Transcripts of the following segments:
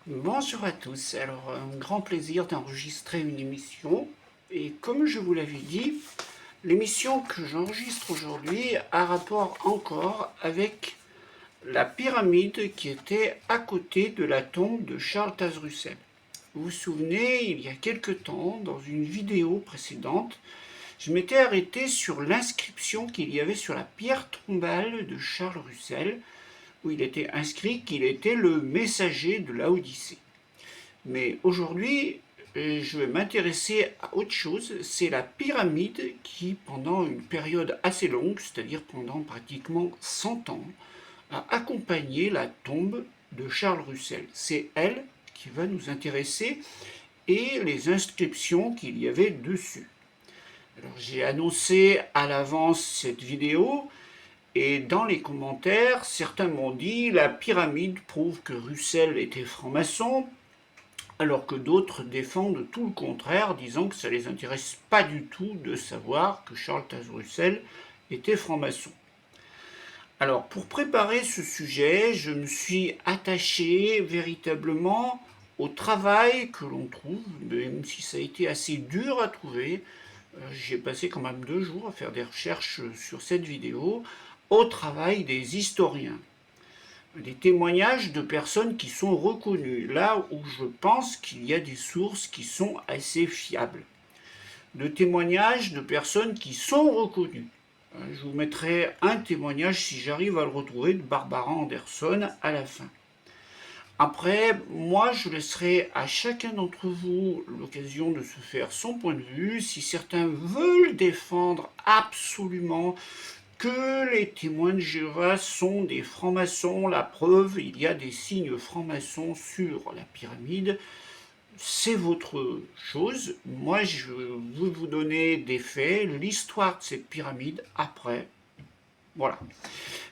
Bonjour à tous, alors un grand plaisir d'enregistrer une émission et comme je vous l'avais dit, l'émission que j'enregistre aujourd'hui a rapport encore avec la pyramide qui était à côté de la tombe de Charles Taze-Russell. Vous vous souvenez, il y a quelque temps, dans une vidéo précédente, je m'étais arrêté sur l'inscription qu'il y avait sur la pierre tombale de Charles Russell, où il était inscrit qu'il était le messager de la Odyssée. Mais aujourd'hui, je vais m'intéresser à autre chose, c'est la pyramide qui, pendant une période assez longue, c'est-à-dire pendant pratiquement 100 ans, a accompagné la tombe de Charles Russell. C'est elle qui va nous intéresser et les inscriptions qu'il y avait dessus. Alors j'ai annoncé à l'avance cette vidéo et dans les commentaires, certains m'ont dit la pyramide prouve que Russell était franc-maçon, alors que d'autres défendent tout le contraire, disant que ça ne les intéresse pas du tout de savoir que Charles Taze-Russell était franc-maçon. Alors, pour préparer ce sujet, je me suis attaché véritablement au travail que l'on trouve, même si ça a été assez dur à trouver. J'ai passé quand même 2 jours à faire des recherches sur cette vidéo, au travail des historiens. Des témoignages de personnes qui sont reconnues, là où je pense qu'il y a des sources qui sont assez fiables. De témoignages de personnes qui sont reconnues. Je vous mettrai un témoignage, si j'arrive à le retrouver, de Barbara Anderson à la fin. Après, moi, je laisserai à chacun d'entre vous l'occasion de se faire son point de vue. Si certains veulent défendre absolument que les témoins de Jéhovah sont des francs-maçons, la preuve, il y a des signes francs-maçons sur la pyramide, c'est votre chose. Moi, je veux vous donner des faits, l'histoire de cette pyramide après. Voilà.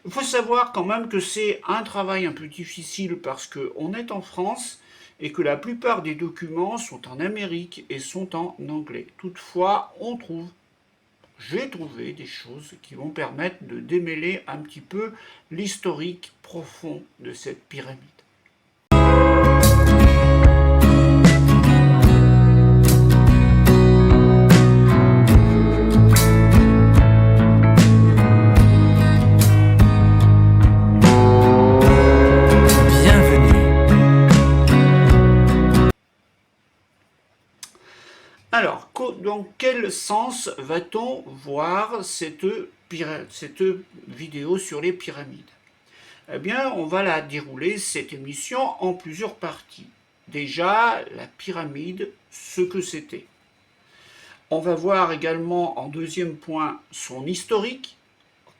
Il faut savoir quand même que c'est un travail un peu difficile parce qu'on est en France et que la plupart des documents sont en Amérique et sont en anglais. Toutefois, j'ai trouvé des choses qui vont permettre de démêler un petit peu l'historique profond de cette pyramide. Alors, dans quel sens va-t-on voir cette vidéo sur les pyramides? Eh bien, on va la dérouler, cette émission, en plusieurs parties. Déjà, la pyramide, ce que c'était. On va voir également, en deuxième point, son historique,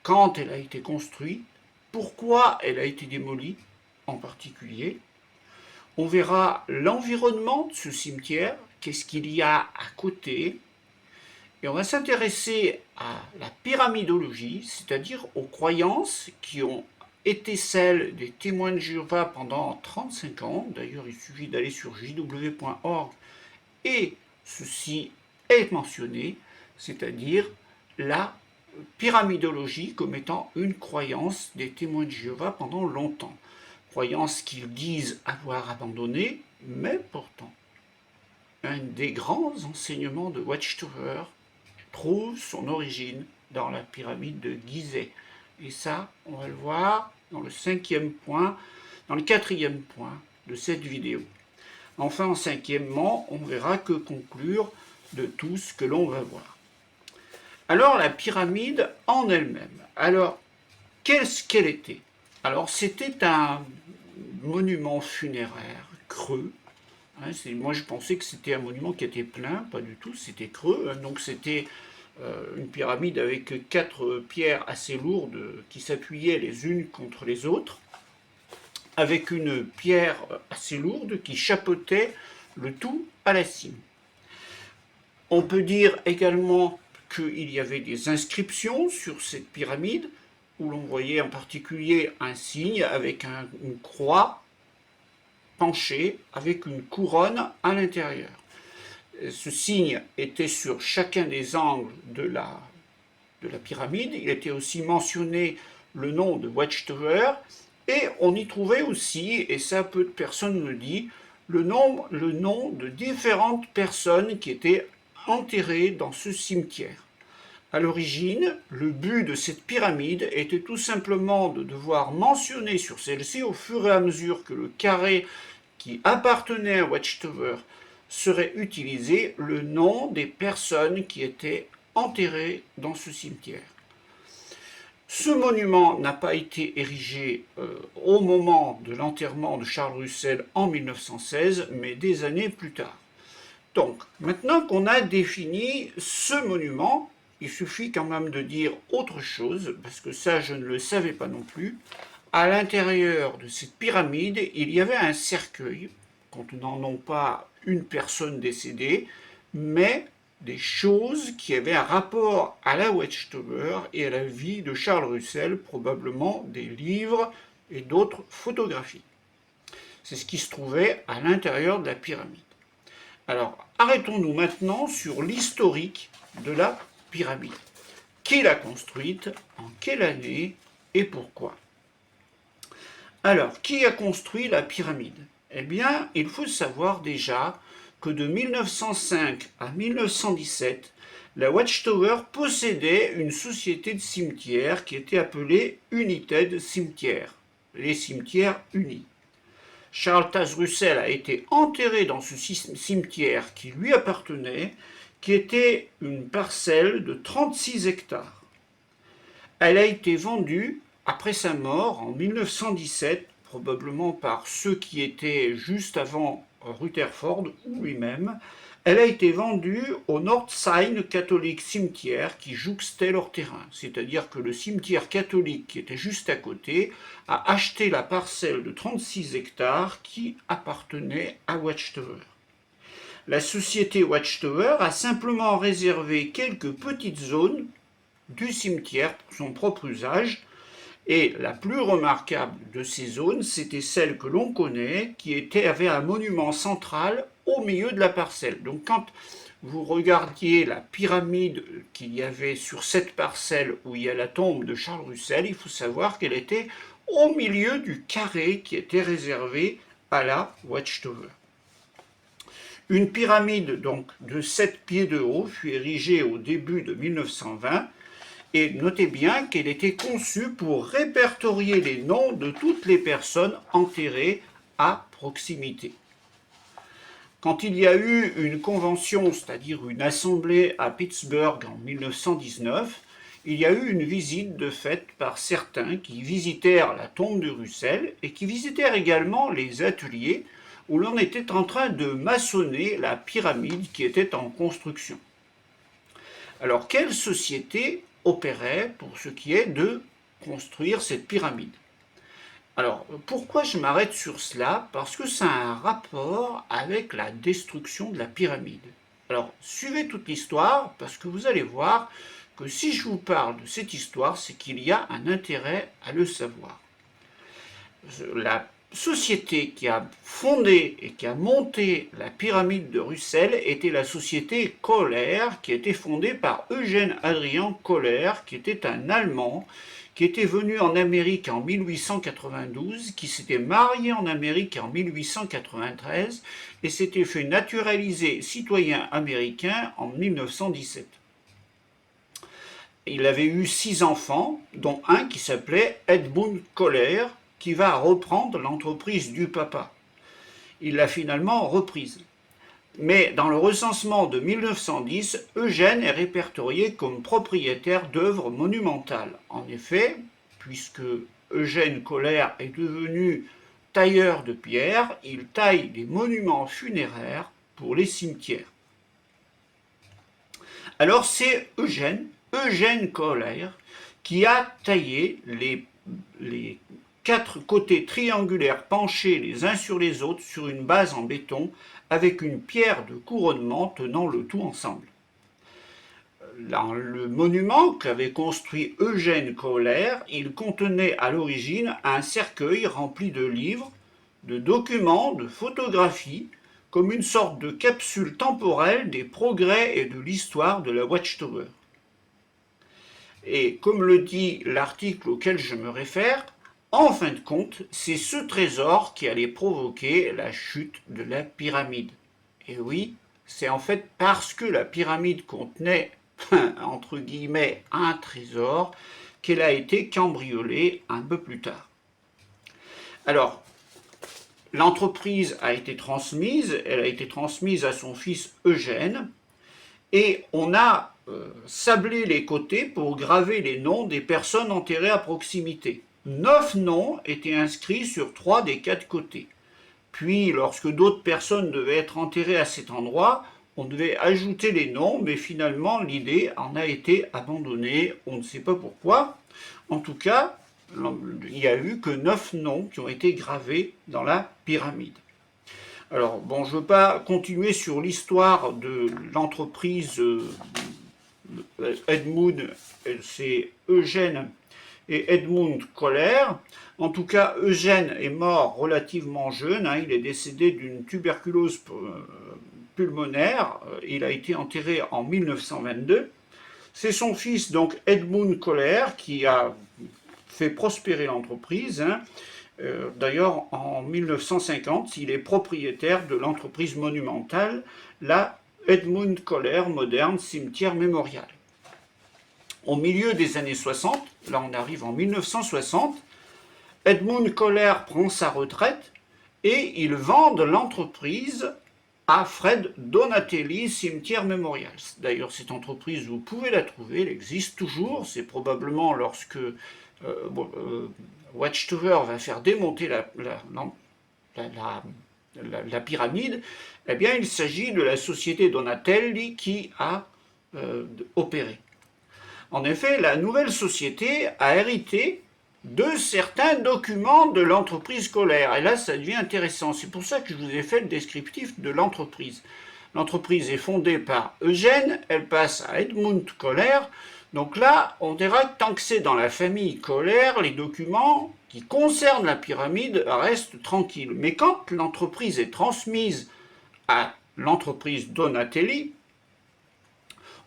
quand elle a été construite, pourquoi elle a été démolie, en particulier. On verra l'environnement de ce cimetière, qu'est-ce qu'il y a à côté, et on va s'intéresser à la pyramidologie, c'est-à-dire aux croyances qui ont été celles des témoins de Jéhovah pendant 35 ans. D'ailleurs, il suffit d'aller sur jw.org et ceci est mentionné, c'est-à-dire la pyramidologie comme étant une croyance des témoins de Jéhovah pendant longtemps. Croyance qu'ils disent avoir abandonnée, mais pourtant, un des grands enseignements de Watchtower trouve son origine dans la pyramide de Gizeh. Et ça, on va le voir dans le quatrième point de cette vidéo. Enfin, cinquièmement, on verra que conclure de tout ce que l'on va voir. Alors, la pyramide en elle-même. Alors, qu'est-ce qu'elle était? Alors, c'était un monument funéraire creux. Moi, je pensais que c'était un monument qui était plein, pas du tout, c'était creux. Donc, c'était une pyramide avec 4 pierres assez lourdes qui s'appuyaient les unes contre les autres, avec une pierre assez lourde qui chapeautait le tout à la cime. On peut dire également qu'il y avait des inscriptions sur cette pyramide, où l'on voyait en particulier un signe avec une croix penchée, avec une couronne à l'intérieur. Ce signe était sur chacun des angles de la pyramide. Il était aussi mentionné le nom de Watchtower Et on y trouvait aussi, et ça peu de personnes le disent, le nom de différentes personnes qui étaient enterrées dans ce cimetière. À l'origine, le but de cette pyramide était tout simplement de devoir mentionner sur celle-ci, au fur et à mesure que le carré qui appartenait à Watchtower serait utilisé, le nom des personnes qui étaient enterrées dans ce cimetière. Ce monument n'a pas été érigé au moment de l'enterrement de Charles Russell en 1916, mais des années plus tard. Donc, maintenant qu'on a défini ce monument, il suffit quand même de dire autre chose, parce que ça je ne le savais pas non plus. À l'intérieur de cette pyramide, il y avait un cercueil contenant non pas une personne décédée, mais des choses qui avaient un rapport à la Watchtower et à la vie de Charles Russell, probablement des livres et d'autres photographies. C'est ce qui se trouvait à l'intérieur de la pyramide. Alors, arrêtons-nous maintenant sur l'historique de la pyramide. Qui l'a construite, en quelle année et pourquoi? Alors, qui a construit la pyramide? Eh bien, il faut savoir déjà que de 1905 à 1917, la Watchtower possédait une société de cimetières qui était appelée United Cimetières, les cimetières unis. Charles Taze Russell a été enterré dans ce cimetière qui lui appartenait, qui était une parcelle de 36 hectares. Elle a été vendue après sa mort en 1917, probablement par ceux qui étaient juste avant Rutherford ou lui-même. Elle a été vendue au Northside Catholic Cimetière qui jouxtait leur terrain, c'est-à-dire que le cimetière catholique qui était juste à côté a acheté la parcelle de 36 hectares qui appartenait à Watchtower. La société Watchtower a simplement réservé quelques petites zones du cimetière pour son propre usage, et la plus remarquable de ces zones, c'était celle que l'on connaît, qui avait un monument central au milieu de la parcelle. Donc quand vous regardiez la pyramide qu'il y avait sur cette parcelle où il y a la tombe de Charles Russell, il faut savoir qu'elle était au milieu du carré qui était réservé à la Watchtower. Une pyramide donc de 7 pieds de haut fut érigée au début de 1920. Et notez bien qu'elle était conçue pour répertorier les noms de toutes les personnes enterrées à proximité. Quand il y a eu une convention, c'est-à-dire une assemblée à Pittsburgh en 1919, il y a eu une visite de fait par certains qui visitèrent la tombe de Russell et qui visitèrent également les ateliers où l'on était en train de maçonner la pyramide qui était en construction. Alors, quelle société opérait pour ce qui est de construire cette pyramide? Alors, pourquoi je m'arrête sur cela? Parce que ça a un rapport avec la destruction de la pyramide. Alors, suivez toute l'histoire, parce que vous allez voir que si je vous parle de cette histoire, c'est qu'il y a un intérêt à le savoir. La société qui a fondé et qui a monté la pyramide de Russell était la société Kohler, qui était fondée par Eugène Adrian Kohler, qui était un Allemand, qui était venu en Amérique en 1892, qui s'était marié en Amérique en 1893 et s'était fait naturaliser citoyen américain en 1917. Il avait eu 6 enfants, dont un qui s'appelait Edmund Kohler, qui va reprendre l'entreprise du papa. Il l'a finalement reprise. Mais dans le recensement de 1910, Eugène est répertorié comme propriétaire d'œuvres monumentales. En effet, puisque Eugène Kohler est devenu tailleur de pierre, il taille des monuments funéraires pour les cimetières. Alors c'est Eugène Kohler, qui a taillé les 4 côtés triangulaires penchés les uns sur les autres sur une base en béton avec une pierre de couronnement tenant le tout ensemble. Dans le monument qu'avait construit Eugène Kohler, il contenait à l'origine un cercueil rempli de livres, de documents, de photographies, comme une sorte de capsule temporelle des progrès et de l'histoire de la Watchtower. Et comme le dit l'article auquel je me réfère, en fin de compte, c'est ce trésor qui allait provoquer la chute de la pyramide. Et oui, c'est en fait parce que la pyramide contenait, entre guillemets, un trésor qu'elle a été cambriolée un peu plus tard. Alors, l'entreprise a été transmise, elle a été transmise à son fils Eugène, et on a sablé les côtés pour graver les noms des personnes enterrées à proximité. 9 noms étaient inscrits sur 3 des 4 côtés. Puis, lorsque d'autres personnes devaient être enterrées à cet endroit, on devait ajouter les noms, mais finalement l'idée en a été abandonnée, on ne sait pas pourquoi. En tout cas, il n'y a eu que 9 noms qui ont été gravés dans la pyramide. Alors, bon, je ne veux pas continuer sur l'histoire de l'entreprise Edmund, c'est Eugène et Edmund Kohler. En tout cas, Eugène est mort relativement jeune, il est décédé d'une tuberculose pulmonaire, il a été enterré en 1922. C'est son fils, donc Edmund Kohler, qui a fait prospérer l'entreprise. D'ailleurs, en 1950, il est propriétaire de l'entreprise monumentale, la Edmund Kohler Modern Cimetière Mémorial. Au milieu des années 60, là on arrive en 1960, Edmund Kohler prend sa retraite et il vend l'entreprise à Fred Donatelli Cimetière Mémorial. D'ailleurs, cette entreprise, vous pouvez la trouver, elle existe toujours. C'est probablement lorsque Watchtower va faire démonter la pyramide, eh bien, il s'agit de la société Donatelli qui a opéré. En effet, la nouvelle société a hérité de certains documents de l'entreprise Kohler. Et là, ça devient intéressant. C'est pour ça que je vous ai fait le descriptif de l'entreprise. L'entreprise est fondée par Eugène, elle passe à Edmund Kohler. Donc là, on dira que tant que c'est dans la famille Kohler, les documents qui concernent la pyramide restent tranquilles. Mais quand l'entreprise est transmise à l'entreprise Donatelli,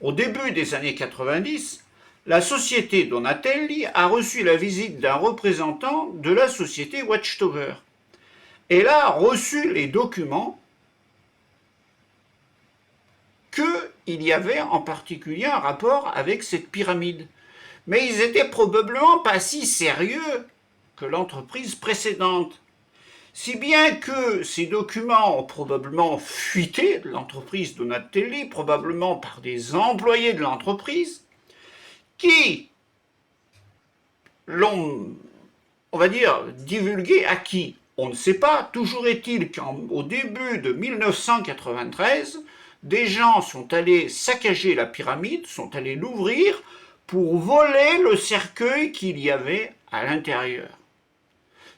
au début des années 90, la société Donatelli a reçu la visite d'un représentant de la société Watchtower. Elle a reçu les documents qu'il y avait en particulier un rapport avec cette pyramide. Mais ils étaient probablement pas si sérieux que l'entreprise précédente. Si bien que ces documents ont probablement fuité de l'entreprise Donatelli, probablement par des employés de l'entreprise, qui l'ont, on va dire, divulgué à qui? On ne sait pas. Toujours est-il qu'au début de 1993, des gens sont allés saccager la pyramide, sont allés l'ouvrir pour voler le cercueil qu'il y avait à l'intérieur.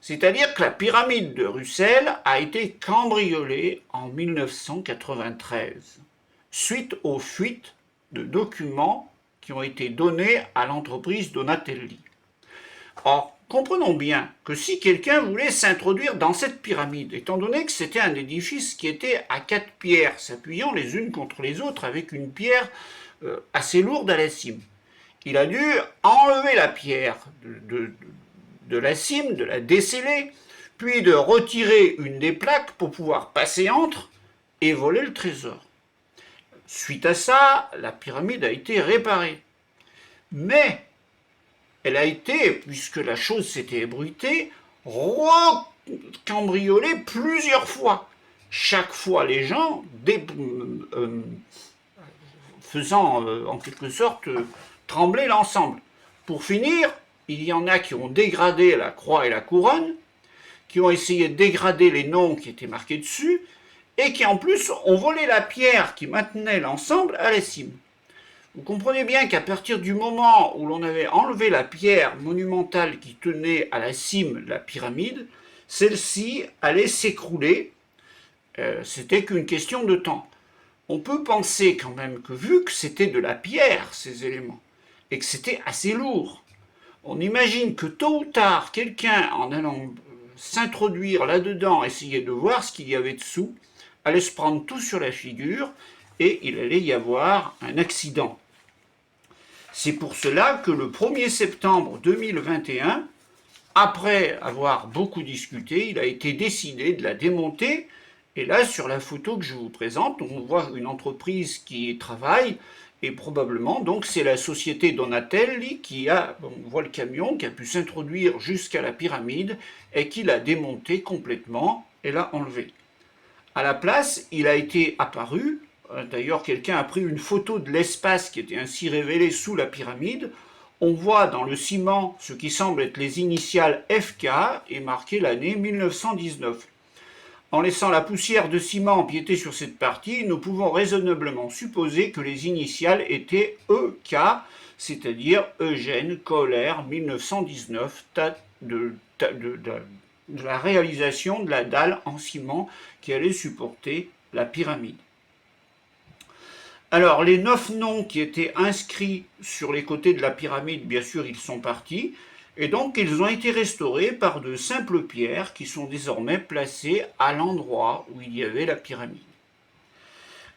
C'est-à-dire que la pyramide de Russell a été cambriolée en 1993, suite aux fuites de documents qui ont été donnés à l'entreprise Donatelli. Or, comprenons bien que si quelqu'un voulait s'introduire dans cette pyramide, étant donné que c'était un édifice qui était à 4 pierres, s'appuyant les unes contre les autres avec une pierre assez lourde à la cime, il a dû enlever la pierre de la cime, de la desceller, puis de retirer une des plaques pour pouvoir passer entre et voler le trésor. Suite à ça, la pyramide a été réparée. Mais elle a été, puisque la chose s'était ébruitée, recambriolée plusieurs fois. Chaque fois, les gens faisant en quelque sorte trembler l'ensemble. Pour finir, il y en a qui ont dégradé la croix et la couronne, qui ont essayé de dégrader les noms qui étaient marqués dessus, et qui en plus ont volé la pierre qui maintenait l'ensemble à la cime. Vous comprenez bien qu'à partir du moment où l'on avait enlevé la pierre monumentale qui tenait à la cime de la pyramide, celle-ci allait s'écrouler, c'était qu'une question de temps. On peut penser quand même que vu que c'était de la pierre, ces éléments, et que c'était assez lourd, on imagine que tôt ou tard, quelqu'un en allant s'introduire là-dedans, essayer de voir ce qu'il y avait dessous, allait se prendre tout sur la figure et il allait y avoir un accident. C'est pour cela que le 1er septembre 2021, après avoir beaucoup discuté, il a été décidé de la démonter. Et là, sur la photo que je vous présente, on voit une entreprise qui travaille, et probablement, donc, c'est la société Donatelli qui a, on voit le camion, qui a pu s'introduire jusqu'à la pyramide et qui l'a démonté complètement et l'a enlevé. À la place, il a été apparu, d'ailleurs quelqu'un a pris une photo de l'espace qui était ainsi révélé sous la pyramide. On voit dans le ciment ce qui semble être les initiales FK et marqué l'année 1919. En laissant la poussière de ciment empiéter sur cette partie, nous pouvons raisonnablement supposer que les initiales étaient EK, c'est-à-dire Eugène Kohler 1919, date de la réalisation de la dalle en ciment qui allait supporter la pyramide. Alors, les 9 noms qui étaient inscrits sur les côtés de la pyramide, bien sûr, ils sont partis, et donc ils ont été restaurés par de simples pierres qui sont désormais placées à l'endroit où il y avait la pyramide.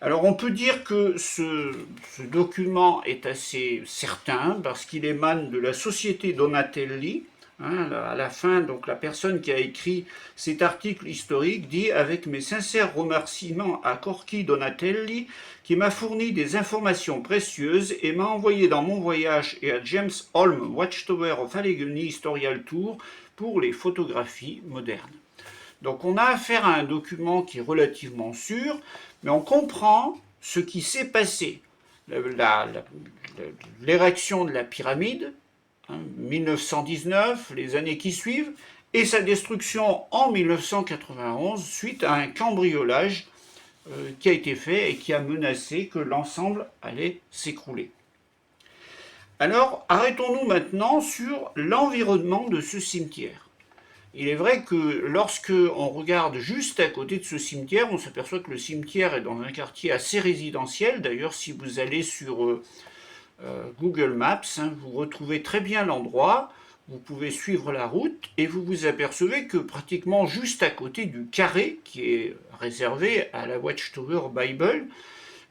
Alors, on peut dire que ce document est assez certain parce qu'il émane de la société Donatelli. À la fin, donc, la personne qui a écrit cet article historique dit « Avec mes sincères remerciements à Corky Donatelli, qui m'a fourni des informations précieuses et m'a envoyé dans mon voyage et à James Holm, Watchtower of Allegheny Historical Tour, pour les photographies modernes. » Donc on a affaire à un document qui est relativement sûr, mais on comprend ce qui s'est passé. L'érection de la pyramide, 1919, les années qui suivent, et sa destruction en 1991 suite à un cambriolage qui a été fait et qui a menacé que l'ensemble allait s'écrouler. Alors, arrêtons-nous maintenant sur l'environnement de ce cimetière. Il est vrai que lorsque on regarde juste à côté de ce cimetière, on s'aperçoit que le cimetière est dans un quartier assez résidentiel. D'ailleurs, si vous allez sur Google Maps, vous retrouvez très bien l'endroit, vous pouvez suivre la route et vous vous apercevez que pratiquement juste à côté du carré qui est réservé à la Watchtower Bible,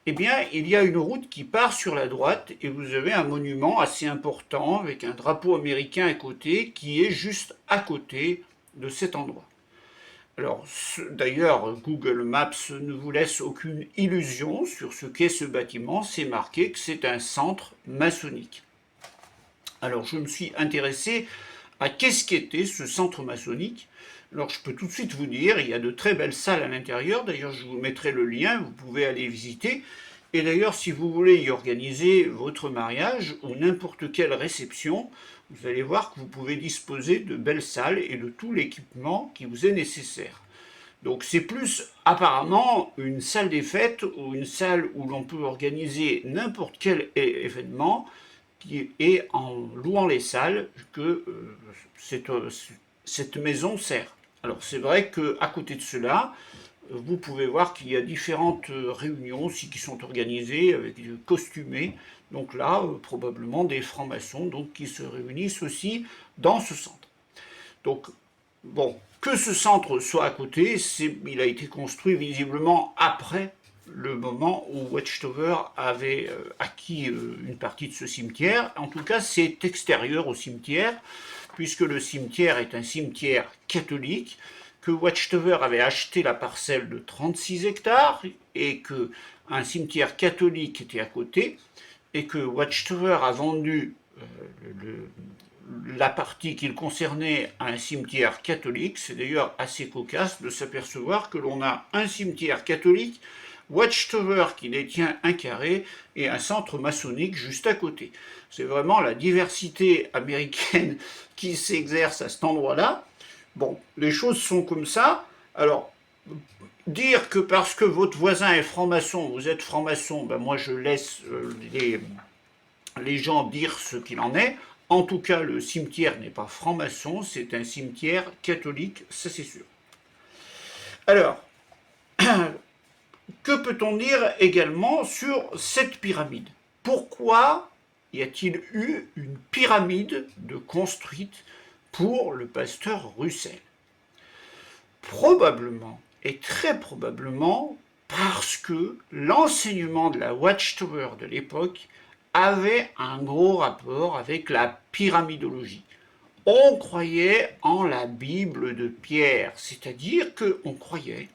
eh bien, il y a une route qui part sur la droite et vous avez un monument assez important avec un drapeau américain à côté qui est juste à côté de cet endroit. Alors, d'ailleurs, Google Maps ne vous laisse aucune illusion sur ce qu'est ce bâtiment, c'est marqué que c'est un centre maçonnique. Alors, je me suis intéressé à qu'est-ce qu'était ce centre maçonnique. Alors, je peux tout de suite vous dire, il y a de très belles salles à l'intérieur, d'ailleurs, je vous mettrai le lien, vous pouvez aller visiter. Et d'ailleurs, si vous voulez y organiser votre mariage ou n'importe quelle réception, vous allez voir que vous pouvez disposer de belles salles et de tout l'équipement qui vous est nécessaire. Donc c'est plus apparemment une salle des fêtes ou une salle où l'on peut organiser n'importe quel événement et en louant les salles que cette maison sert. Alors c'est vrai qu'à côté de cela, vous pouvez voir qu'il y a différentes réunions aussi qui sont organisées avec des costumés. Donc là, probablement des francs-maçons donc, qui se réunissent aussi dans ce centre. Donc, bon, que ce centre soit à côté, il a été construit visiblement après le moment où Watchtower avait acquis une partie de ce cimetière. En tout cas, c'est extérieur au cimetière, puisque le cimetière est un cimetière catholique, que Watchtower avait acheté la parcelle de 36 hectares et qu'un cimetière catholique était à côté et que Watchtower a vendu la partie qu'il concernait à un cimetière catholique. C'est d'ailleurs assez cocasse de s'apercevoir que l'on a un cimetière catholique, Watchtower qui détient un carré et un centre maçonnique juste à côté. C'est vraiment la diversité américaine qui s'exerce à cet endroit-là. Bon, les choses sont comme ça. Alors, dire que parce que votre voisin est franc-maçon, vous êtes franc-maçon, ben moi je laisse les gens dire ce qu'il en est. En tout cas, le cimetière n'est pas franc-maçon, c'est un cimetière catholique, ça c'est sûr. Alors, que peut-on dire également sur cette pyramide? Pourquoi y a-t-il eu une pyramide de construite pour le pasteur Russell? Probablement, et très probablement, parce que l'enseignement de la Watchtower de l'époque avait un gros rapport avec la pyramidologie. On croyait en la Bible de Pierre, c'est-à-dire qu'on croyait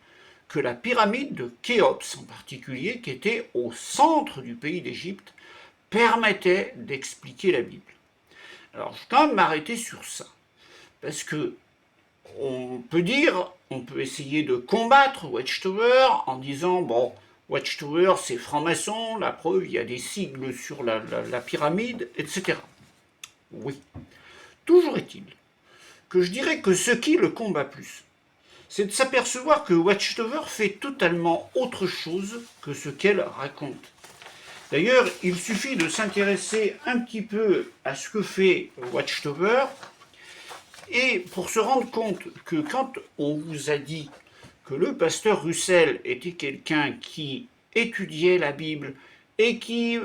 que la pyramide de Khéops en particulier, qui était au centre du pays d'Égypte, permettait d'expliquer la Bible. Alors je vais quand même m'arrêter sur ça, parce que on peut essayer de combattre Watchtower en disant, bon, Watchtower c'est franc-maçon, la preuve, il y a des sigles sur la pyramide, etc. Oui. Toujours est-il que je dirais que ce qui le combat plus, c'est de s'apercevoir que Watchtower fait totalement autre chose que ce qu'elle raconte. D'ailleurs, il suffit de s'intéresser un petit peu à ce que fait Watchtower et pour se rendre compte que quand on vous a dit que le pasteur Russell était quelqu'un qui étudiait la Bible et qui,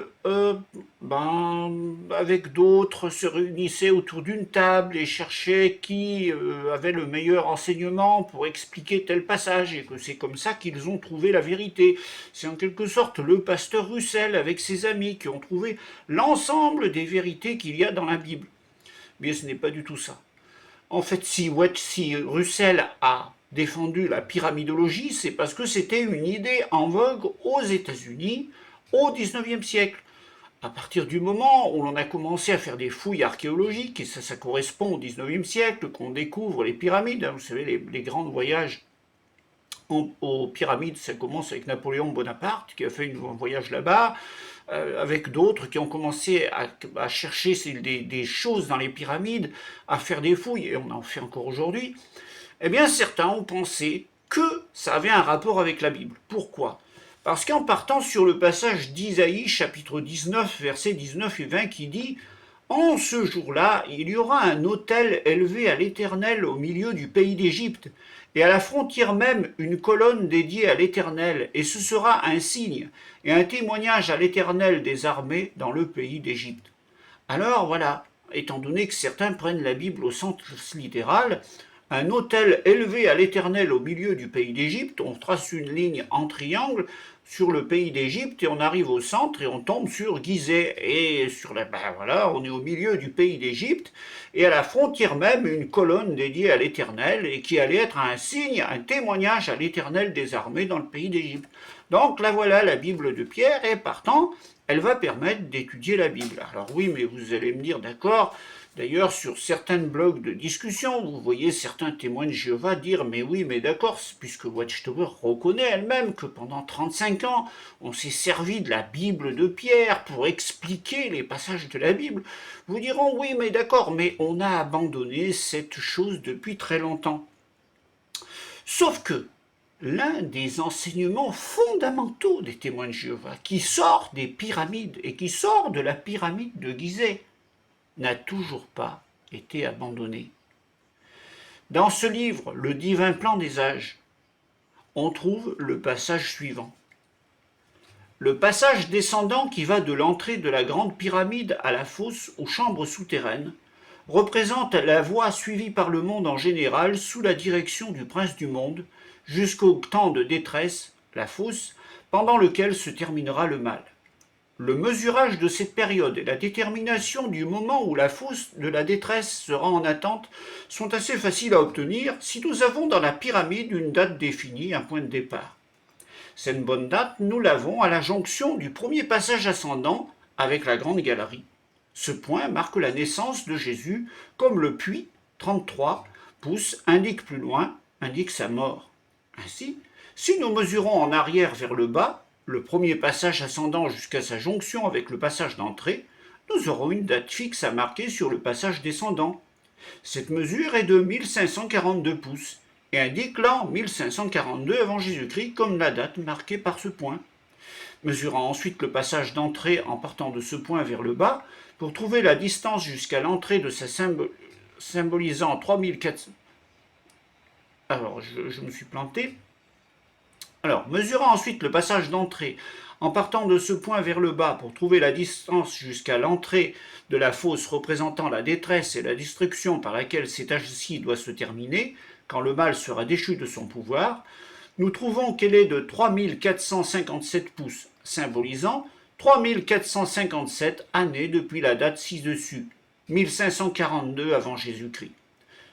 avec d'autres, se réunissait autour d'une table et cherchait qui avait le meilleur enseignement pour expliquer tel passage, et que c'est comme ça qu'ils ont trouvé la vérité. C'est en quelque sorte le pasteur Russell avec ses amis qui ont trouvé l'ensemble des vérités qu'il y a dans la Bible. Mais ce n'est pas du tout ça. En fait, si Russell a défendu la pyramidologie, c'est parce que c'était une idée en vogue aux États-Unis au XIXe siècle. À partir du moment où l'on a commencé à faire des fouilles archéologiques, et ça correspond au XIXe siècle, qu'on découvre les pyramides, vous savez, les grands voyages aux pyramides, ça commence avec Napoléon Bonaparte, qui a fait un voyage là-bas, avec d'autres qui ont commencé à chercher des choses dans les pyramides, à faire des fouilles, et on en fait encore aujourd'hui. Eh bien, certains ont pensé que ça avait un rapport avec la Bible. Pourquoi ? Parce qu'en partant sur le passage d'Isaïe, chapitre 19, versets 19 et 20, qui dit « En ce jour-là, il y aura un autel élevé à l'Éternel au milieu du pays d'Égypte, et à la frontière même une colonne dédiée à l'Éternel, et ce sera un signe et un témoignage à l'Éternel des armées dans le pays d'Égypte. » Alors voilà, étant donné que certains prennent la Bible au sens littéral, un autel élevé à l'Éternel au milieu du pays d'Égypte, on trace une ligne en triangle sur le pays d'Égypte et on arrive au centre et on tombe sur Gizeh. Et voilà, on est au milieu du pays d'Égypte et à la frontière même une colonne dédiée à l'Éternel et qui allait être un signe, un témoignage à l'Éternel des armées dans le pays d'Égypte. Donc là voilà la Bible de Pierre et partant, elle va permettre d'étudier la Bible. Alors oui, mais vous allez me dire, d'accord. D'ailleurs, sur certains blogs de discussion, vous voyez certains témoins de Jéhovah dire « Mais oui, mais d'accord, puisque Watchtower reconnaît elle-même que pendant 35 ans, on s'est servi de la Bible de Pierre pour expliquer les passages de la Bible. » Vous diront « Oui, mais d'accord, mais on a abandonné cette chose depuis très longtemps. » Sauf que l'un des enseignements fondamentaux des témoins de Jéhovah, qui sort des pyramides et qui sort de la pyramide de Gizeh, n'a toujours pas été abandonné. Dans ce livre, Le divin plan des âges, on trouve le passage suivant. Le passage descendant qui va de l'entrée de la grande pyramide à la fosse aux chambres souterraines représente la voie suivie par le monde en général sous la direction du prince du monde jusqu'au temps de détresse, la fosse, pendant lequel se terminera le mal. Le mesurage de cette période et la détermination du moment où la fosse de la détresse sera en attente sont assez faciles à obtenir si nous avons dans la pyramide une date définie, un point de départ. Cette bonne date, nous l'avons à la jonction du premier passage ascendant avec la grande galerie. Ce point marque la naissance de Jésus, comme le puits, 33 pouces, indique plus loin, indique sa mort. Ainsi, si nous mesurons en arrière vers le bas, le premier passage ascendant jusqu'à sa jonction avec le passage d'entrée, nous aurons une date fixe à marquer sur le passage descendant. Cette mesure est de 1542 pouces et indique l'an 1542 avant Jésus-Christ comme la date marquée par ce point. Mesurant ensuite le passage d'entrée en partant de ce point vers le bas, pour trouver la distance jusqu'à l'entrée de sa symbolisant 3400. Alors, je me suis planté. Alors, mesurant ensuite le passage d'entrée en partant de ce point vers le bas pour trouver la distance jusqu'à l'entrée de la fosse représentant la détresse et la destruction par laquelle cet âge-ci doit se terminer, quand le mal sera déchu de son pouvoir, nous trouvons qu'elle est de 3457 pouces, symbolisant 3457 années depuis la date ci-dessus. 1542 avant Jésus-Christ.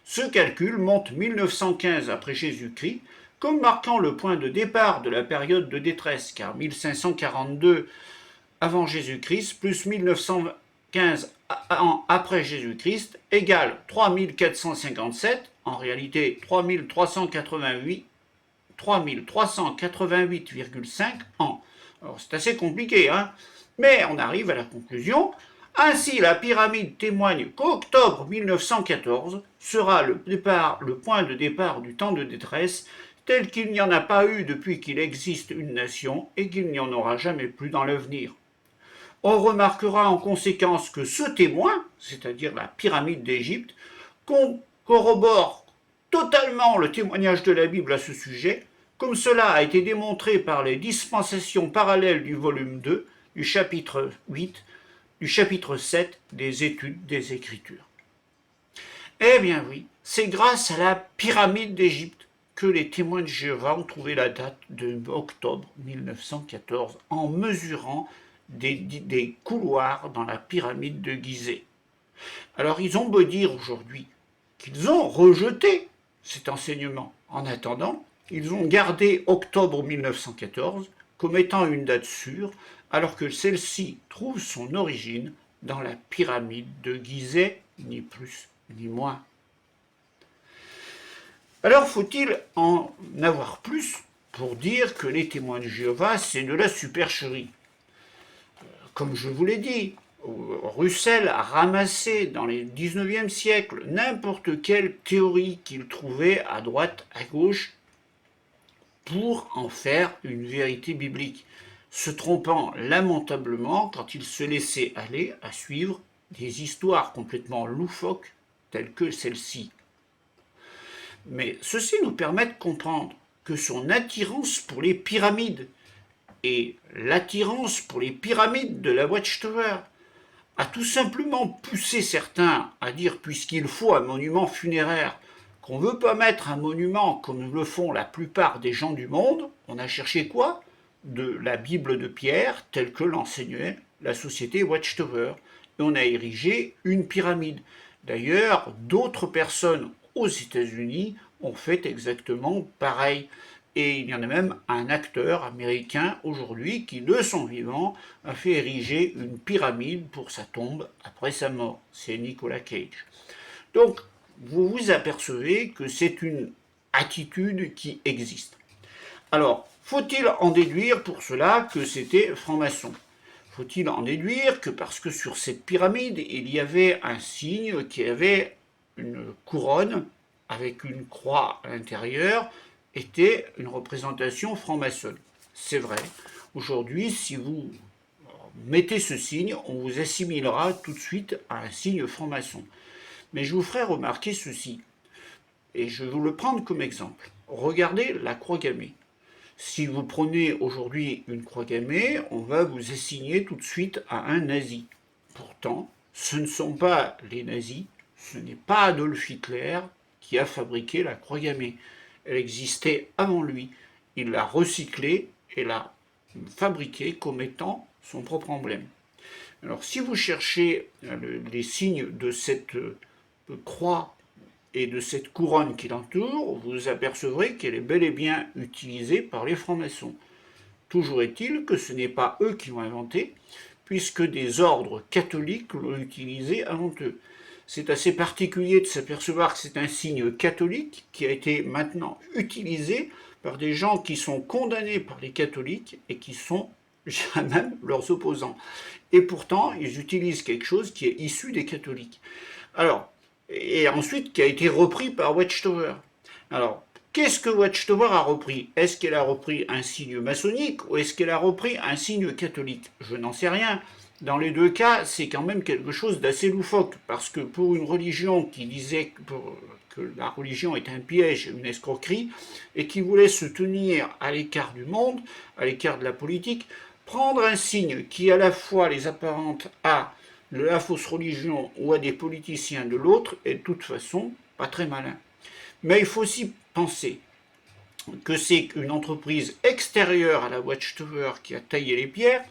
Ce calcul montre 1915 après Jésus-Christ comme marquant le point de départ de la période de détresse, car 1542 avant Jésus-Christ plus 1915 ans après Jésus-Christ égale 3457, en réalité 3388,5 ans. Alors c'est assez compliqué, hein, mais on arrive à la conclusion. Ainsi, la pyramide témoigne qu'octobre 1914 sera le point de départ du temps de détresse, tel qu'il n'y en a pas eu depuis qu'il existe une nation et qu'il n'y en aura jamais plus dans l'avenir. On remarquera en conséquence que ce témoin, c'est-à-dire la pyramide d'Égypte, corrobore totalement le témoignage de la Bible à ce sujet, comme cela a été démontré par les dispensations parallèles du volume 2, du chapitre 8, du chapitre 7 des études des Écritures. Eh bien oui, c'est grâce à la pyramide d'Égypte que les témoins de Jéhovah ont trouvé la date de octobre 1914 en mesurant des couloirs dans la pyramide de Gizeh. Alors ils ont beau dire aujourd'hui qu'ils ont rejeté cet enseignement. En attendant, ils ont gardé octobre 1914 comme étant une date sûre, alors que celle-ci trouve son origine dans la pyramide de Gizeh, ni plus ni moins. Alors faut-il en avoir plus pour dire que les témoins de Jéhovah, c'est de la supercherie? Comme je vous l'ai dit, Russell a ramassé dans le 19e siècle n'importe quelle théorie qu'il trouvait à droite, à gauche, pour en faire une vérité biblique, se trompant lamentablement quand il se laissait aller à suivre des histoires complètement loufoques telles que celle-ci. Mais ceci nous permet de comprendre que son attirance pour les pyramides et l'attirance pour les pyramides de la Watchtower a tout simplement poussé certains à dire, puisqu'il faut un monument funéraire, qu'on ne veut pas mettre un monument comme le font la plupart des gens du monde. On a cherché quoi? De la Bible de Pierre, telle que l'enseignait la société Watchtower, et on a érigé une pyramide. D'ailleurs, d'autres personnes aux États-Unis ont fait exactement pareil. Et il y en a même un acteur américain aujourd'hui qui, de son vivant, a fait ériger une pyramide pour sa tombe après sa mort. C'est Nicolas Cage. Donc, vous vous apercevez que c'est une attitude qui existe. Alors, faut-il en déduire pour cela que c'était franc-maçon? Faut-il en déduire que parce que sur cette pyramide, il y avait un signe qui avait une couronne avec une croix à l'intérieur, était une représentation franc-maçonne? C'est vrai. Aujourd'hui, si vous mettez ce signe, on vous assimilera tout de suite à un signe franc-maçon. Mais je vous ferai remarquer ceci, et je vais vous le prendre comme exemple. Regardez la croix gammée. Si vous prenez aujourd'hui une croix gammée, on va vous assigner tout de suite à un nazi. Pourtant, ce ne sont pas les nazis, ce n'est pas Adolf Hitler qui a fabriqué la croix gammée. Elle existait avant lui. Il l'a recyclée et l'a fabriquée comme étant son propre emblème. Alors si vous cherchez les signes de cette croix et de cette couronne qui l'entoure, vous apercevrez qu'elle est bel et bien utilisée par les francs-maçons. Toujours est-il que ce n'est pas eux qui l'ont inventée, puisque des ordres catholiques l'ont utilisée avant eux. C'est assez particulier de s'apercevoir que c'est un signe catholique qui a été maintenant utilisé par des gens qui sont condamnés par les catholiques et qui sont même leurs opposants. Et pourtant, ils utilisent quelque chose qui est issu des catholiques. Alors, et ensuite qui a été repris par Watchtower. Alors, qu'est-ce que Watchtower a repris? Est-ce qu'elle a repris un signe maçonnique ou est-ce qu'elle a repris un signe catholique? Je n'en sais rien. Dans les deux cas, c'est quand même quelque chose d'assez loufoque, parce que pour une religion qui disait que la religion est un piège, une escroquerie, et qui voulait se tenir à l'écart du monde, à l'écart de la politique, prendre un signe qui à la fois les apparente à la fausse religion ou à des politiciens de l'autre est de toute façon pas très malin. Mais il faut aussi penser que c'est une entreprise extérieure à la Watchtower qui a taillé les pierres,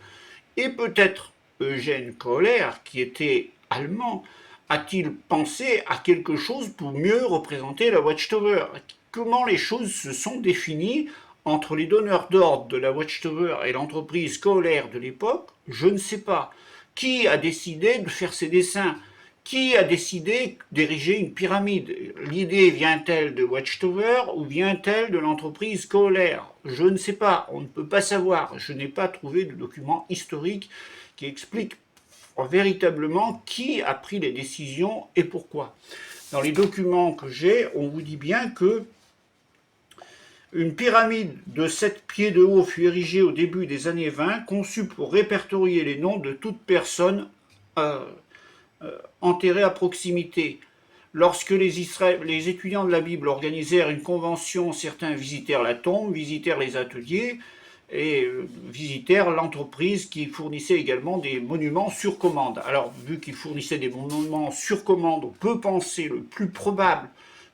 et peut-être Eugène Kohler, qui était allemand, a-t-il pensé à quelque chose pour mieux représenter la Watchtower? Comment les choses se sont définies entre les donneurs d'ordre de la Watchtower et l'entreprise scolaire de l'époque? Je ne sais pas. Qui a décidé de faire ces dessins? Qui a décidé d'ériger une pyramide? L'idée vient-elle de Watchtower ou vient-elle de l'entreprise scolaire? Je ne sais pas, on ne peut pas savoir. Je n'ai pas trouvé de document historique qui explique véritablement qui a pris les décisions et pourquoi. Dans les documents que j'ai, on vous dit bien que une pyramide de 7 pieds de haut fut érigée au début des années 20, conçue pour répertorier les noms de toute personne enterrée à proximité. Lorsque les étudiants de la Bible organisèrent une convention, certains visitèrent la tombe, visitèrent les ateliers et visitèrent l'entreprise qui fournissait également des monuments sur commande. Alors, vu qu'ils fournissaient des monuments sur commande, on peut penser le plus probable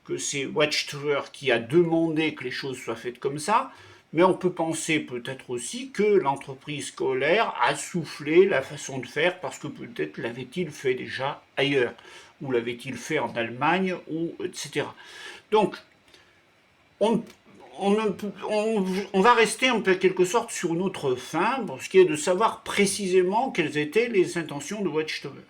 que c'est Watchtower qui a demandé que les choses soient faites comme ça, mais on peut penser peut-être aussi que l'entreprise scolaire a soufflé la façon de faire parce que peut-être l'avait-il fait déjà ailleurs, ou l'avait-il fait en Allemagne, ou etc. Donc, on, on va rester en quelque sorte sur notre faim pour ce qui est de savoir précisément quelles étaient les intentions de Watchtower.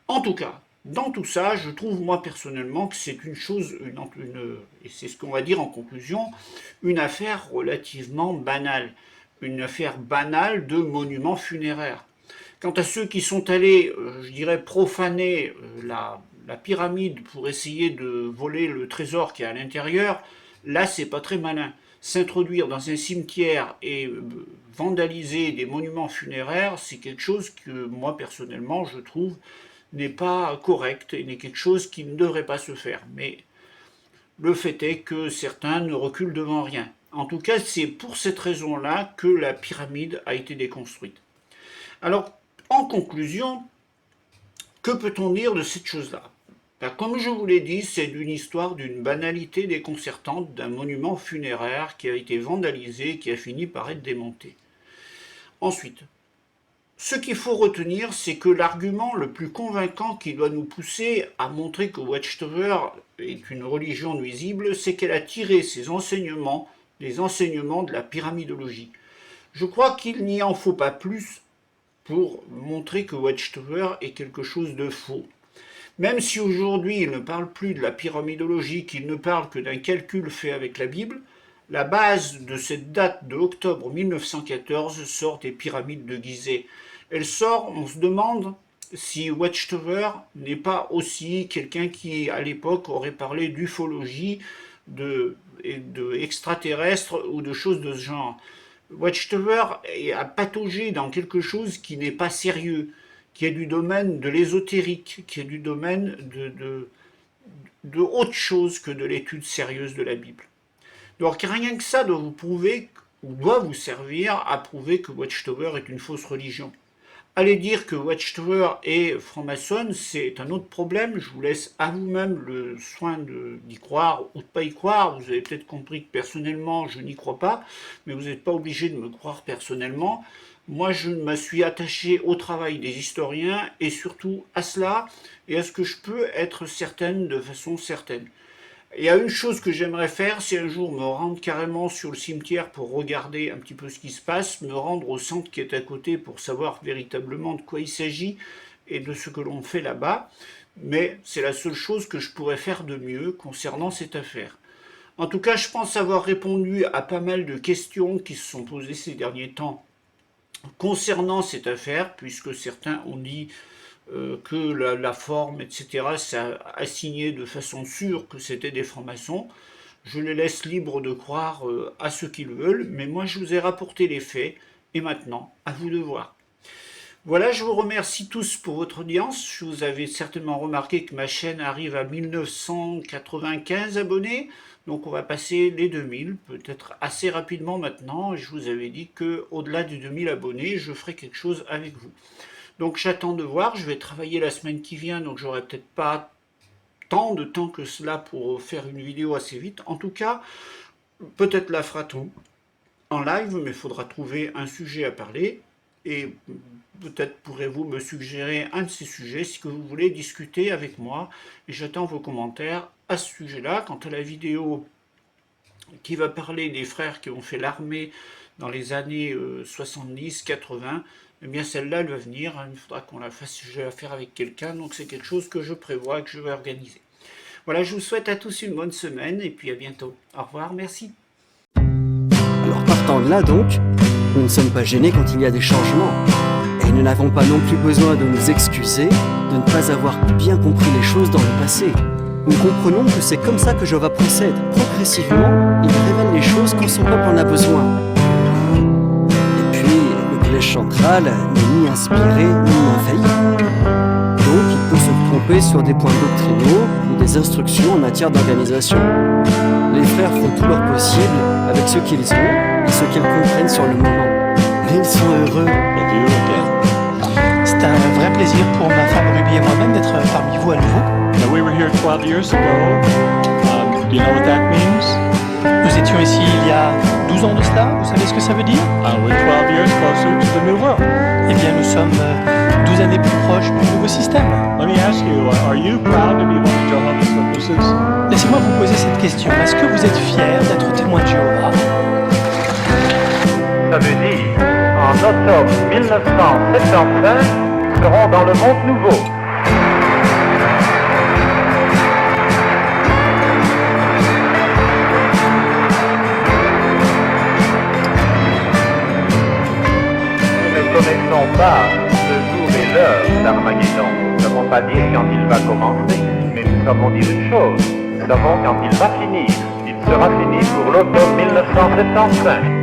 En tout cas, dans tout ça, je trouve moi personnellement que c'est une chose, et c'est ce qu'on va dire en conclusion, une affaire relativement banale. Une affaire banale de monuments funéraires. Quant à ceux qui sont allés, je dirais, profaner la pyramide pour essayer de voler le trésor qui est à l'intérieur, là c'est pas très malin. S'introduire dans un cimetière et vandaliser des monuments funéraires, c'est quelque chose que moi personnellement je trouve n'est pas correct et n'est quelque chose qui ne devrait pas se faire. Mais le fait est que certains ne reculent devant rien. En tout cas, c'est pour cette raison-là que la pyramide a été déconstruite. Alors, en conclusion, que peut-on dire de cette chose-là? Comme je vous l'ai dit, c'est une histoire d'une banalité déconcertante d'un monument funéraire qui a été vandalisé et qui a fini par être démonté. Ensuite, ce qu'il faut retenir, c'est que l'argument le plus convaincant qui doit nous pousser à montrer que Watchtower est une religion nuisible, c'est qu'elle a tiré ses enseignements des enseignements de la pyramidologie. Je crois qu'il n'y en faut pas plus pour montrer que Watchtower est quelque chose de faux. Même si aujourd'hui il ne parle plus de la pyramidologie, qu'il ne parle que d'un calcul fait avec la Bible, la base de cette date de octobre 1914 sort des pyramides de Gizeh. Elle sort, on se demande si Watchtower n'est pas aussi quelqu'un qui, à l'époque, aurait parlé d'ufologie, de extraterrestres ou de choses de ce genre. Watchtower a pataugé dans quelque chose qui n'est pas sérieux, qui est du domaine de l'ésotérique, qui est du domaine de autre chose que de l'étude sérieuse de la Bible. Donc rien que ça doit vous prouver, ou doit vous servir à prouver que Watchtower est une fausse religion. Allez dire que Watchtower est franc-maçonne, c'est un autre problème. Je vous laisse à vous-même le soin d'y croire ou de ne pas y croire. Vous avez peut-être compris que personnellement, je n'y crois pas, mais vous n'êtes pas obligé de me croire personnellement. Moi, je me suis attaché au travail des historiens et surtout à cela et à ce que je peux être certaine de façon certaine. Il y a une chose que j'aimerais faire, c'est un jour me rendre carrément sur le cimetière pour regarder un petit peu ce qui se passe, me rendre au centre qui est à côté pour savoir véritablement de quoi il s'agit et de ce que l'on fait là-bas. Mais c'est la seule chose que je pourrais faire de mieux concernant cette affaire. En tout cas, je pense avoir répondu à pas mal de questions qui se sont posées ces derniers temps concernant cette affaire, puisque certains ont dit que la forme, etc., ça a assigné de façon sûre que c'était des francs-maçons. Je les laisse libres de croire à ce qu'ils veulent, mais moi je vous ai rapporté les faits, et maintenant, à vous de voir. Voilà, je vous remercie tous pour votre audience. Vous avez certainement remarqué que ma chaîne arrive à 1995 abonnés, donc on va passer les 2000, peut-être assez rapidement maintenant. Je vous avais dit qu'au-delà des 2000 abonnés, je ferai quelque chose avec vous. Donc j'attends de voir, je vais travailler la semaine qui vient, donc j'aurai peut-être pas tant de temps que cela pour faire une vidéo assez vite. En tout cas, peut-être la fera-t-on en live, mais il faudra trouver un sujet à parler. Et peut-être pourrez-vous me suggérer un de ces sujets si que vous voulez discuter avec moi. Et j'attends vos commentaires à ce sujet-là. Quant à la vidéo qui va parler des frères qui ont fait l'armée dans les années 70-80, eh bien celle-là, elle va venir. Il faudra qu'on la fasse, je vais la faire avec quelqu'un. Donc c'est quelque chose que je prévois, que je vais organiser. Voilà, je vous souhaite à tous une bonne semaine et puis à bientôt. Au revoir, merci. Alors partant de là donc, nous ne sommes pas gênés quand il y a des changements. Et nous n'avons pas non plus besoin de nous excuser de ne pas avoir bien compris les choses dans le passé. Nous comprenons que c'est comme ça que Jéhovah procède. Progressivement, il révèle les choses quand son peuple en a besoin. Et puis, le collège central n'est ni inspiré ni infaillible. Donc, il peut se tromper sur des points doctrinaux ou des instructions en matière d'organisation. Les frères font tout leur possible avec ce qu'ils ont et ce qu'ils comprennent sur le moment. Mais ils sont heureux. C'est un vrai plaisir pour ma femme Ruby et moi-même d'être parmi vous à nouveau. Now we were here 12 years ago. Do you know what that means? Nous étions ici il y a 12 ans de cela, vous savez ce que ça veut dire? We're 12 years closer to the new world. Eh bien nous sommes 12 années plus proches du nouveau système. Let me ask you, are you proud to be one of Jehovah's Witnesses? Laissez-moi vous poser cette question. Est-ce que vous êtes fiers d'être témoin de Jéhovah? Ça veut dire, en octobre 1975, nous serons dans le monde nouveau. Nous ne connaissons pas le jour et l'heure d'Armageddon. Nous ne savons pas dire quand il va commencer, mais nous savons dire une chose. Nous savons quand il va finir. Il sera fini pour l'automne 1975.